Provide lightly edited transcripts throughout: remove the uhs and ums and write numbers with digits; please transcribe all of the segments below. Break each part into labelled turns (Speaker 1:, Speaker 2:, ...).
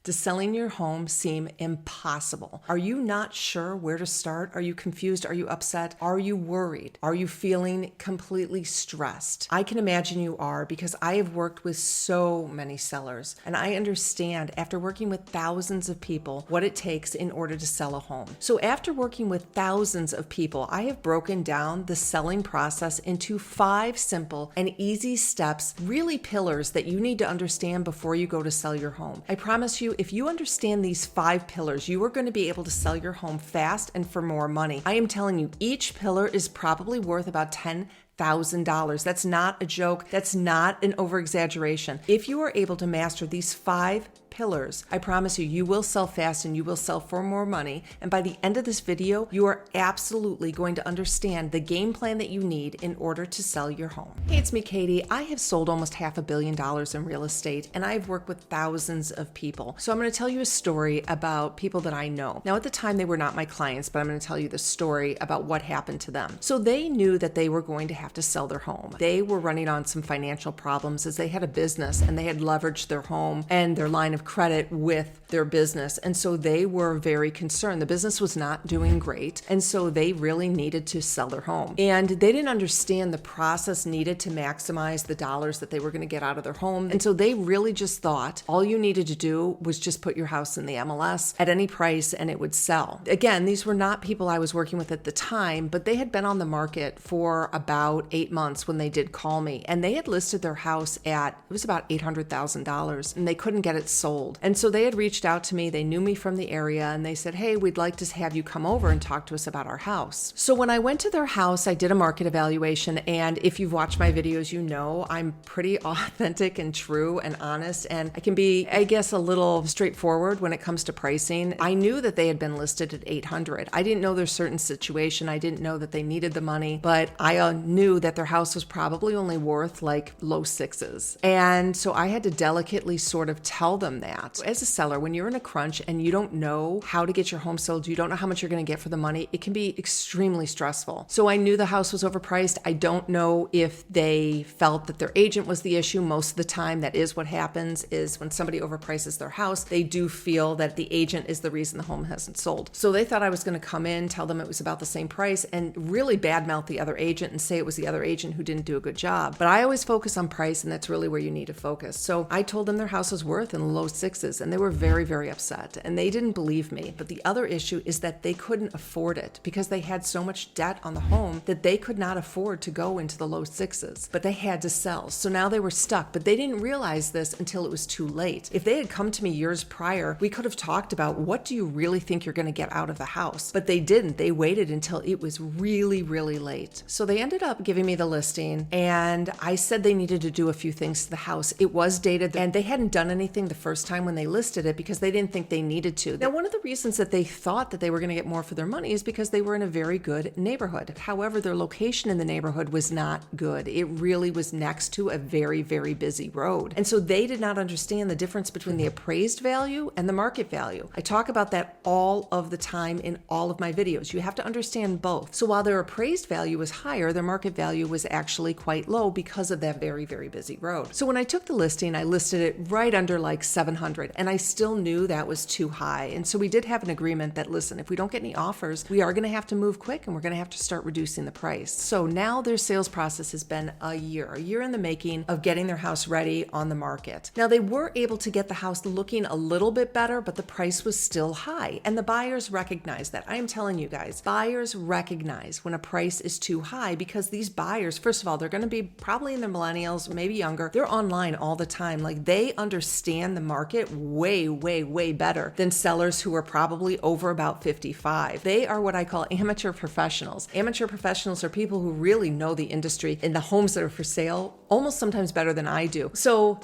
Speaker 1: does selling your home seem impossible? Are you not sure where to start? Are you confused? Are you upset? Are you worried? Are you feeling completely stressed? I can imagine you are, because I have worked with so many sellers, and I understand, after working with thousands of people, what it takes in order to sell a home. So after working with thousands of people, I have broken down the selling process into 5 simple and easy steps, really pillars that you need to understand before you go to sell your home. I promise you, if you understand these 5 pillars, you are going to be able to sell your home fast and for more money. I am telling you, each pillar is probably worth about $10,000. That's not a joke. That's not an over-exaggeration. If you are able to master these 5 pillars, I promise you, you will sell fast and you will sell for more money. And by the end of this video, you are absolutely going to understand the game plan that you need in order to sell your home. Hey, it's me, Katie. I have sold almost $500 million in real estate, and I've worked with thousands of people. So I'm going to tell you a story about people that I know. Now, at the time, they were not my clients, but I'm going to tell you the story about what happened to them. So they knew that they were going to have to sell their home. They were running on some financial problems as they had a business and they had leveraged their home and their line of credit with their business. And so they were very concerned. The business was not doing great. And so they really needed to sell their home. And they didn't understand the process needed to maximize the dollars that they were going to get out of their home. And so they really just thought all you needed to do was just put your house in the MLS at any price and it would sell. Again, these were not people I was working with at the time, but they had been on the market for about 8 months when they did call me. And they had listed their house at, it was about $800,000, and they couldn't get it sold. And so they had reached out to me. They knew me from the area and they said, hey, we'd like to have you come over and talk to us about our house. So when I went to their house, I did a market evaluation. And if you've watched my videos, you know I'm pretty authentic and true and honest. And I can be, I guess, a little straightforward when it comes to pricing. I knew that they had been listed at 800. I didn't know their certain situation. I didn't know that they needed the money, but I knew that their house was probably only worth like low 6s. And so I had to delicately sort of tell them that. As a seller, when you're in a crunch and you don't know how to get your home sold, you don't know how much you're going to get for the money, it can be extremely stressful. So I knew the house was overpriced. I don't know if they felt that their agent was the issue. Most of the time, that is what happens, is when somebody overprices their house, they do feel that the agent is the reason the home hasn't sold. So they thought I was going to come in, tell them it was about the same price, and really badmouth the other agent and say it was the other agent who didn't do a good job. But I always focus on price, and that's really where you need to focus. So I told them their house was worth in the low 6s, and they were very, very upset, and they didn't believe me. But the other issue is that they couldn't afford it because they had so much debt on the home that they could not afford to go into the low 6s, but they had to sell. So now they were stuck, but they didn't realize this until it was too late. If they had come to me years prior, we could have talked about, what do you really think you're going to get out of the house? But they didn't. They waited until it was really, really late. So they ended up giving me the listing, and I said they needed to do a few things to the house. It was dated, and they hadn't done anything the first time when they listed it because they didn't think they needed to. Now, one of the reasons that they thought that they were going to get more for their money is because they were in a very good neighborhood. However, their location in the neighborhood was not good. It really was next to a very, very busy road. And so they did not understand the difference between the appraised value and the market value. I talk about that all of the time in all of my videos. You have to understand both. So while their appraised value was higher, their market value was actually quite low because of that very, very busy road. So when I took the listing, I listed it right under like 700, and I still knew that was too high. And so we did have an agreement that, listen, if we don't get any offers, we are going to have to move quick and we're going to have to start reducing the price. So now their sales process has been a year in the making of getting their house ready on the market. Now they were able to get the house looking a little bit better, but the price was still high. And the buyers recognize that. I am telling you guys, buyers recognize when a price is too high because these buyers, first of all, they're going to be probably in their millennials, maybe younger. They're online all the time. Like, they understand the market way, way, way better than sellers who are probably over about 55. They are what I call amateur professionals. Amateur professionals are people who really know the industry and the homes that are for sale almost sometimes better than I do. So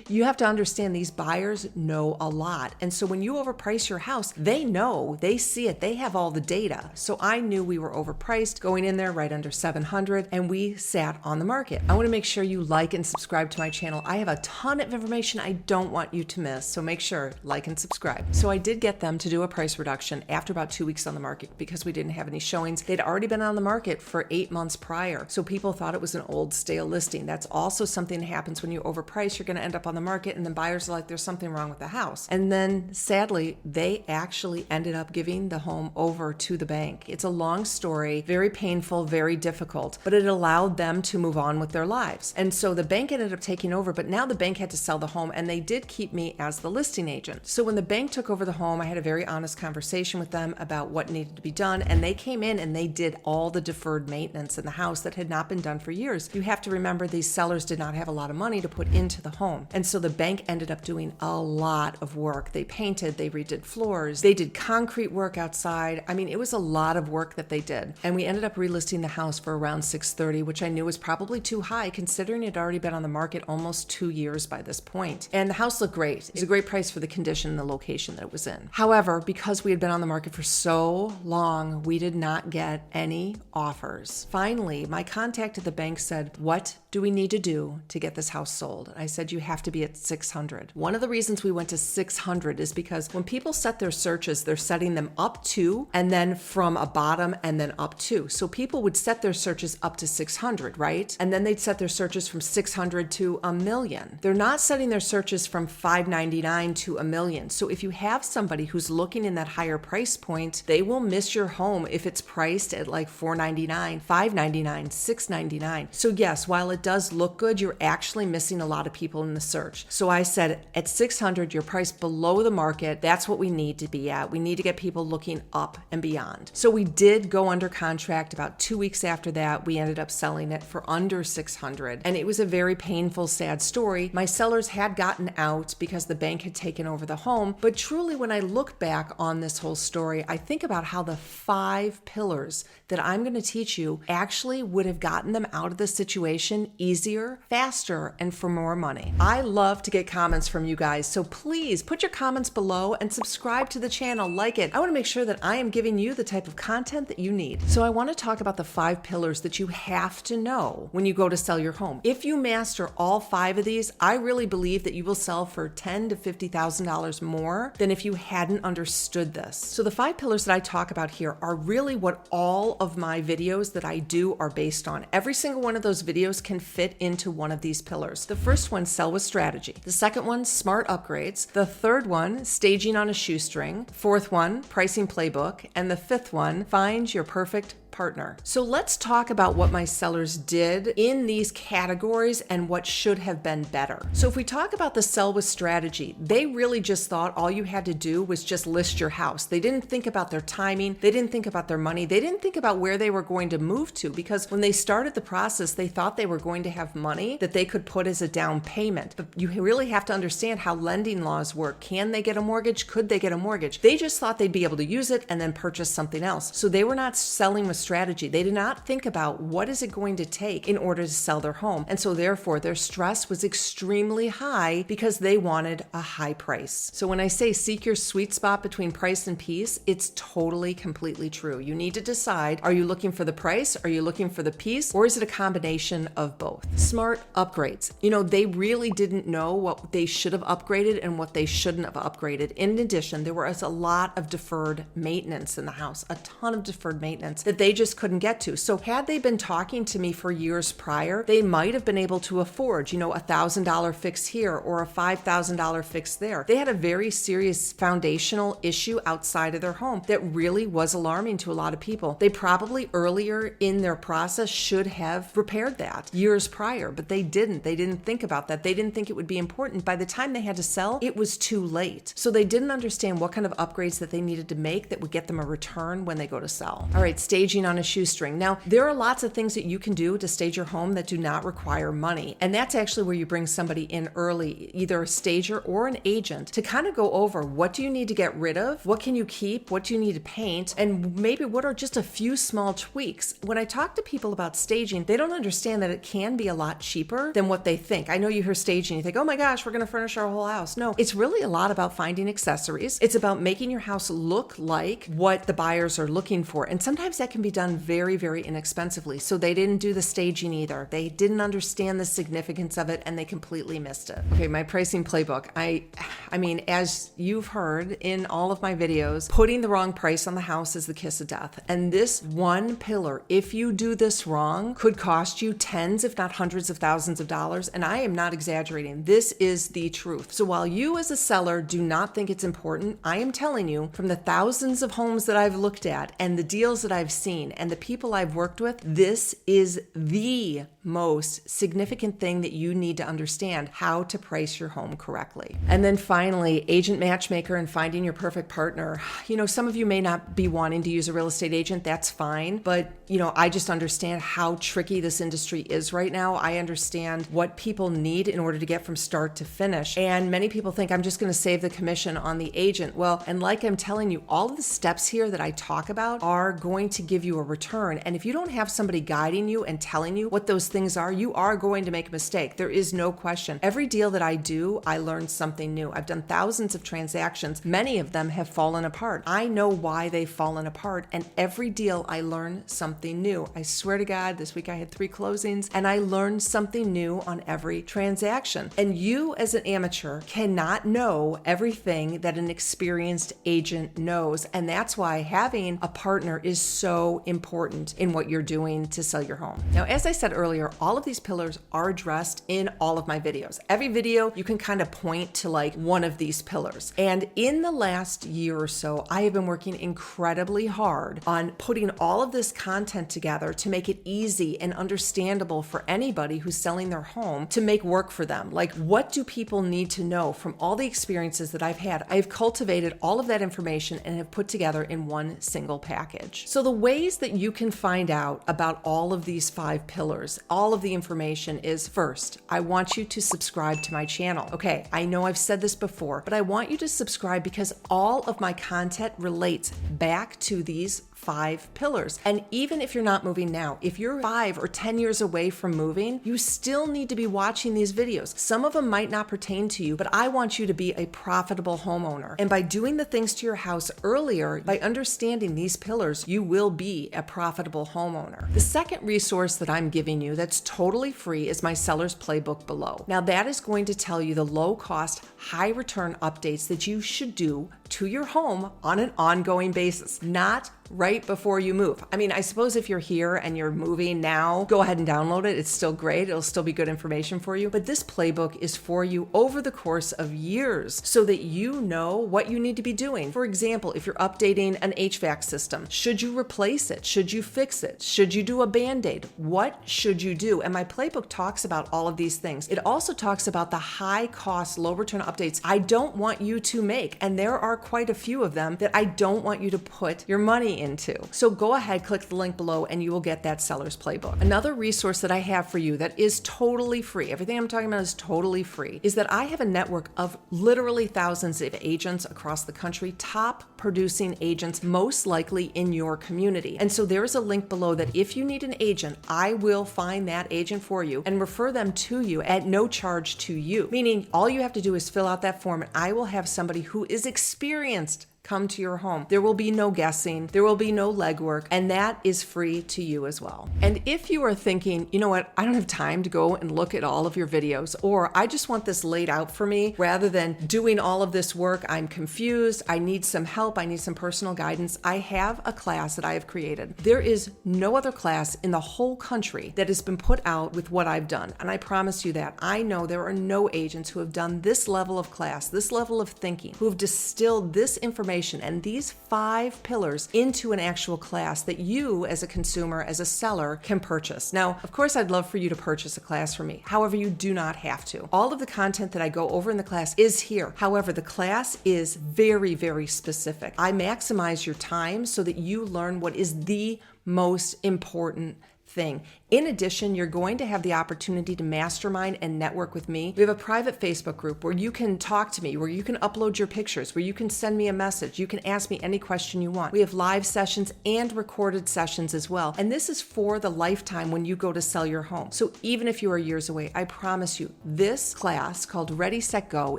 Speaker 1: you have to understand these buyers know a lot. And so when you overprice your house, they know, they see it, they have all the data. So I knew we were overpriced going in there right under 700, and we sat on the market. I want to make sure you like and subscribe to my channel. I have a ton of information I don't want you you to miss. So make sure, like and subscribe. So I did get them to do a price reduction after about 2 weeks on the market because we didn't have any showings. They'd already been on the market for 8 months prior. So people thought it was an old stale listing. That's also something that happens when you overprice. You're going to end up on the market and then buyers are like, there's something wrong with the house. And then sadly, they actually ended up giving the home over to the bank. It's a long story, very painful, very difficult, but it allowed them to move on with their lives. And so the bank ended up taking over, but now the bank had to sell the home and they did keep me as the listing agent. So when the bank took over the home, I had a very honest conversation with them about what needed to be done. And they came in and they did all the deferred maintenance in the house that had not been done for years. You have to remember these sellers did not have a lot of money to put into the home. And so the bank ended up doing a lot of work. They painted, they redid floors, they did concrete work outside. I mean, it was a lot of work that they did. And we ended up relisting the house for around $630, which I knew was probably too high considering it had already been on the market almost 2 years by this point. And the house looked great. It was a great price for the condition and the location that it was in. However, because we had been on the market for so long, we did not get any offers. Finally, my contact at the bank said, what do we need to do to get this house sold? I said, you have to be at 600. One of the reasons we went to 600 is because when people set their searches, they're setting them up to, and then from a bottom and then up to. So people would set their searches up to 600, right? And then they'd set their searches from 600 to $1 million. They're not setting their searches from $599 to $1 million. So if you have somebody who's looking in that higher price point, they will miss your home if it's priced at like $499, $599, $699. So yes, while it does look good, you're actually missing a lot of people in the search. So I said at 600, you're priced below the market. That's what we need to be at. We need to get people looking up and beyond. So we did go under contract. About 2 weeks after that, we ended up selling it for under 600. And it was a very painful, sad story. My sellers had gotten out because the bank had taken over the home. But truly, when I look back on this whole story, I think about how the 5 pillars that I'm going to teach you actually would have gotten them out of the situation easier, faster, and for more money. I love to get comments from you guys, so please put your comments below and subscribe to the channel, like it. I want to make sure that I am giving you the type of content that you need. So I want to talk about the 5 pillars that you have to know when you go to sell your home. If you master all 5 of these, I really believe that you will sell for $10,000 to $50,000 more than if you hadn't understood this. So the 5 pillars that I talk about here are really what all of my videos that I do are based on. Every single one of those videos can fit into one of these pillars. The first one, sell with strategy. The second one, smart upgrades. The third one, staging on a shoestring. Fourth one, pricing playbook. And the fifth one, find your perfect partner. So let's talk about what my sellers did in these categories and what should have been better. So if we talk about the sell with strategy, they really just thought all you had to do was just list your house. They didn't think about their timing. They didn't think about their money. They didn't think about where they were going to move to, because when they started the process, they thought they were going to have money that they could put as a down payment. But you really have to understand how lending laws work. Can they get a mortgage? Could they get a mortgage? They just thought they'd be able to use it and then purchase something else. So they were not selling with strategy. They did not think about what is it going to take in order to sell their home. And so therefore their stress was extremely high because they wanted a high price. So when I say seek your sweet spot between price and peace, it's totally, completely true. You need to decide, are you looking for the price? Are you looking for the peace? Or is it a combination of both? Smart upgrades. You know, they really didn't know what they should have upgraded and what they shouldn't have upgraded. In addition, there was a lot of deferred maintenance in the house, a ton of deferred maintenance that they just couldn't get to. So had they been talking to me for years prior, they might have been able to afford, you know, $1,000 fix here or a $5,000 fix there. They had a very serious foundational issue outside of their home that really was alarming to a lot of people. They probably earlier in their process should have repaired that years prior, but they didn't. They didn't think about that. They didn't think it would be important. By the time they had to sell, it was too late. So they didn't understand what kind of upgrades that they needed to make that would get them a return when they go to sell. All right, staging on a shoestring. Now, there are lots of things that you can do to stage your home that do not require money. And that's actually where you bring somebody in early, either a stager or an agent, to kind of go over what do you need to get rid of, what can you keep, what do you need to paint, and maybe what are just a few small tweaks. When I talk to people about staging, they don't understand that it can be a lot cheaper than what they think. I know you hear staging, you think, oh my gosh, we're going to furnish our whole house. No, it's really a lot about finding accessories. It's about making your house look like what the buyers are looking for. And sometimes that can be be done very, very inexpensively. So they didn't do the staging either. They didn't understand the significance of it, and they completely missed it. Okay, my pricing playbook. I mean, as you've heard in all of my videos, putting the wrong price on the house is the kiss of death. And this one pillar, if you do this wrong, could cost you tens, if not hundreds of thousands of dollars. And I am not exaggerating. This is the truth. So while you as a seller do not think it's important, I am telling you from the thousands of homes that I've looked at and the deals that I've seen and the people I've worked with, this is the most significant thing that you need to understand how to price your home correctly. And then finally, agent matchmaker and finding your perfect partner. You know, some of you may not be wanting to use a real estate agent. That's fine. But, you know, I just understand how tricky this industry is right now. I understand what people need in order to get from start to finish. And many people think I'm just going to save the commission on the agent. Well, and like I'm telling you, all of the steps here that I talk about are going to give you a return. And if you don't have somebody guiding you and telling you what those things are, you are going to make a mistake. There is no question. Every deal that I do, I learn something new. I've done thousands of transactions. Many of them have fallen apart. I know why they've fallen apart, and every deal I learn something new. I swear to God, this week I had 3 closings, and I learned something new on every transaction. And you as an amateur cannot know everything that an experienced agent knows, and that's why having a partner is so important in what you're doing to sell your home. Now, as I said earlier, all of these pillars are addressed in all of my videos. Every video, you can kind of point to like one of these pillars. And in the last year or so, I have been working incredibly hard on putting all of this content together to make it easy and understandable for anybody who's selling their home to make work for them. Like, what do people need to know from all the experiences that I've had? I've cultivated all of that information and have put together in one single package. So the ways that you can find out about all of these 5 pillars, all of the information is, first, I want you to subscribe to my channel. Okay, I know I've said this before, but I want you to subscribe because all of my content relates back to these 5 pillars. And even if you're not moving now, if you're 5 or 10 years away from moving, you still need to be watching these videos. Some of them might not pertain to you, but I want you to be a profitable homeowner. And by doing the things to your house earlier, by understanding these pillars, you will be a profitable homeowner. The second resource that I'm giving you that's totally free is my seller's playbook below. Now that is going to tell you the low cost, high return updates that you should do to your home on an ongoing basis, not right before you move. I mean, I suppose if you're here and you're moving now, go ahead and download it. It's still great. It'll still be good information for you. But this playbook is for you over the course of years so that you know what you need to be doing. For example, if you're updating an HVAC system, should you replace it? Should you fix it? Should you do a Band-Aid? What should you do? And my playbook talks about all of these things. It also talks about the high cost, low return updates I don't want you to make. And there are quite a few of them that I don't want you to put your money into. So go ahead, click the link below, and you will get that seller's playbook. Another resource that I have for you that is totally free, everything I'm talking about is totally free, is that I have a network of literally thousands of agents across the country, top producing agents, most likely in your community. And so there is a link below that if you need an agent, I will find that agent for you and refer them to you at no charge to you. Meaning all you have to do is fill out that form and I will have somebody who is experienced come to your home. There will be no guessing, there will be no legwork, and that is free to you as well. And if you are thinking, you know what, I don't have time to go and look at all of your videos, or I just want this laid out for me rather than doing all of this work, I'm confused, I need some help, I need some personal guidance, I have a class that I have created. There is no other class in the whole country that has been put out with what I've done, and I promise you that. I know there are no agents who have done this level of class, this level of thinking, who have distilled this information and these 5 pillars into an actual class that you as a consumer, as a seller, can purchase. Now, of course, I'd love for you to purchase a class from me. However, you do not have to. All of the content that I go over in the class is here. However, the class is very, very specific. I maximize your time so that you learn what is the most important thing. In addition, you're going to have the opportunity to mastermind and network with me. We have a private Facebook group where you can talk to me, where you can upload your pictures, where you can send me a message. You can ask me any question you want. We have live sessions and recorded sessions as well. And this is for the lifetime when you go to sell your home. So even if you are years away, I promise you, this class called Ready, Set, Go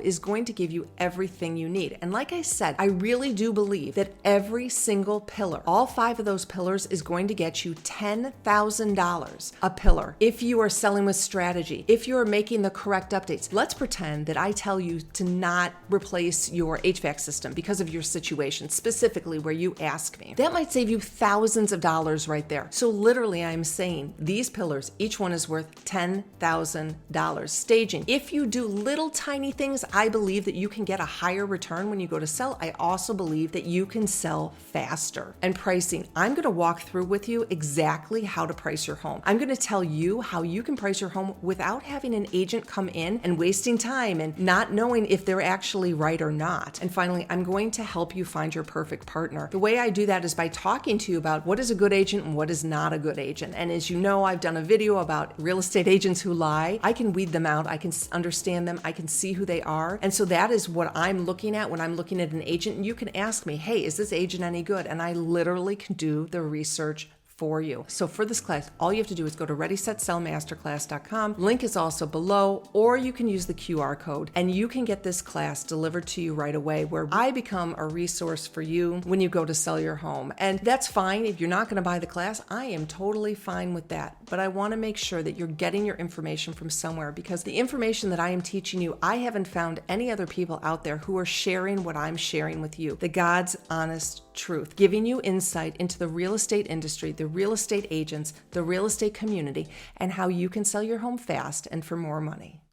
Speaker 1: is going to give you everything you need. And like I said, I really do believe that every single pillar, all 5 of those pillars, is going to get you $10,000 a pillar. If you are selling with strategy, if you are making the correct updates, let's pretend that I tell you to not replace your HVAC system because of your situation, specifically where you ask me. That might save you thousands of dollars right there. So literally, I'm saying these pillars, each one is worth $10,000. Staging. If you do little tiny things, I believe that you can get a higher return when you go to sell. I also believe that you can sell faster. And pricing. I'm going to walk through with you exactly how to price your home. I'm going to tell you how you can price your home without having an agent come in and wasting time and not knowing if they're actually right or not. And finally, I'm going to help you find your perfect partner. The way I do that is by talking to you about what is a good agent and what is not a good agent. And as you know, I've done a video about real estate agents who lie. I can weed them out. I can understand them. I can see who they are. And so that is what I'm looking at when I'm looking at an agent. And you can ask me, hey, is this agent any good? And I literally can do the research for you. So for this class, all you have to do is go to ReadySetSellMasterclass.com. Link is also below, or you can use the QR code and you can get this class delivered to you right away, where I become a resource for you when you go to sell your home. And that's fine. If you're not going to buy the class, I am totally fine with that. But I want to make sure that you're getting your information from somewhere, because the information that I am teaching you, I haven't found any other people out there who are sharing what I'm sharing with you. The God's honest truth, giving you insight into the real estate industry, the real estate agents, the real estate community, and how you can sell your home fast and for more money.